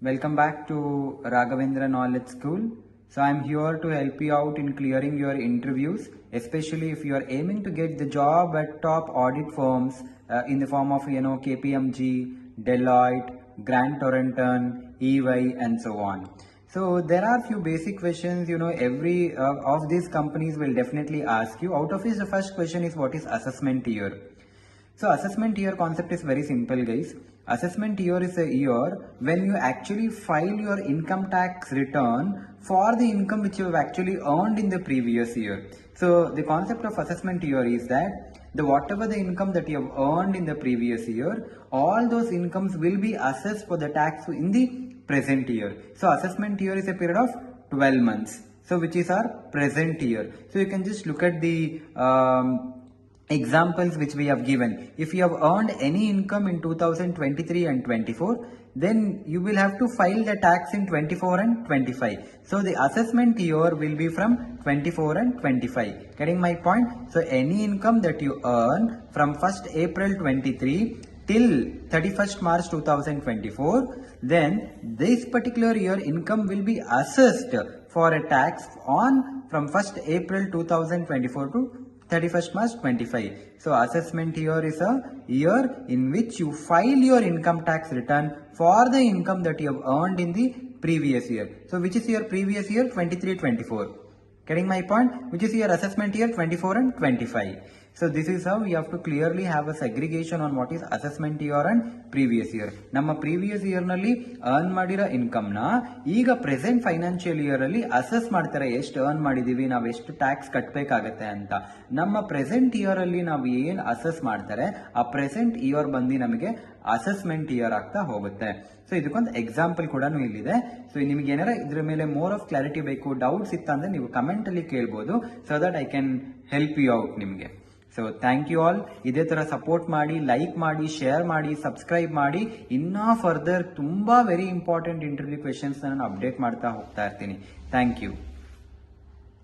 Welcome back to Raghavendra Knowledge School. So I'm here to help you out in clearing your interviews, especially if you are aiming to get the job at top audit firms in the form of KPMG, Deloitte, Grant Thornton, EY, and so on. So there are few basic questions, every of these companies will definitely ask you. Out of which the first question is, what is assessment year? So assessment year concept is very simple, guys. Assessment year is a year when you actually file your income tax return for the income which you have actually earned in the previous year. So the concept of assessment year is that whatever the income that you have earned in the previous year, all those incomes will be assessed for the tax in the present year. So assessment year is a period of 12 months. So which is our present year. So you can just look at the examples which we have given. If you have earned any income in 2023 and 24, then you will have to file the tax in 24 and 25. So the assessment year will be from 24 and 25. Getting my point? So any income that you earn from 1st April 23 till 31st March 2024, then this particular year income will be assessed for a tax on from 1st April 2024 to 31st March 25. So assessment year is a year in which you file your income tax return for the income that you have earned in the previous year. So which is your previous year? 23-24. Getting my point? Which is your assessment year? 24 and 25. So this is how we have to clearly have a segregation on what is assessment year and previous year. ನಮ್ಮ previous year ನಲ್ಲಿ earn ಮಾಡಿರೋ income ನ ಈಗ present financial year ಅಲ್ಲಿ assess ಮಾಡ್ತಾರೆ, ಎಷ್ಟು earn ಮಾಡಿದೀವಿ, ನಾವು ಎಷ್ಟು ಟ್ಯಾಕ್ಸ್ ಕಟ್ಟಬೇಕಾಗತ್ತೆ ಅಂತ. ನಮ್ಮ present year ಅಲ್ಲಿ ನಾವು ಏನು assess ಮಾಡ್ತಾರೆ ಆ present year ಬಂದು ನಮಗೆ ಅಸೆಸ್ಮೆಂಟ್ ಇಯರ್ ಆಗ್ತಾ ಹೋಗುತ್ತೆ. ಸೊ ಇದಕ್ಕೊಂದು ಎಕ್ಸಾಂಪಲ್ ಕೂಡ ಇಲ್ಲಿದೆ. ಸೊ ನಿಮ್ಗೆ ಏನಾರ ಇದ್ರ ಮೇಲೆ ಮೋರ್ ಆಫ್ ಕ್ಲಾರಿಟಿ ಬೇಕು, ಡೌಟ್ಸ್ ಇತ್ತಂದ್ರೆ ನೀವು ಕಮೆಂಟ್ ಅಲ್ಲಿ ಕೇಳ್ಬೋದು, so that I can help you out ನಿಮಗೆ. So thank you all. ಇದೇ ತರ ಸಪೋರ್ಟ್ ಮಾಡಿ, ಲೈಕ್ ಮಾಡಿ, ಶೇರ್ ಮಾಡಿ, ಸಬ್ಸ್ಕ್ರೈಬ್ ಮಾಡಿ. ಇನ್ನೂ ಫರ್ದರ್ ತುಂಬಾ ವೆರಿ ಇಂಪಾರ್ಟೆಂಟ್ ಇಂಟರ್ವ್ಯೂ ಕ್ವೆಶನ್ಸ್ ನಾನು ಅಪ್ಡೇಟ್ ಮಾಡ್ತಾ ಹೋಗ್ತಾ ಇರ್ತೀನಿ. Thank you.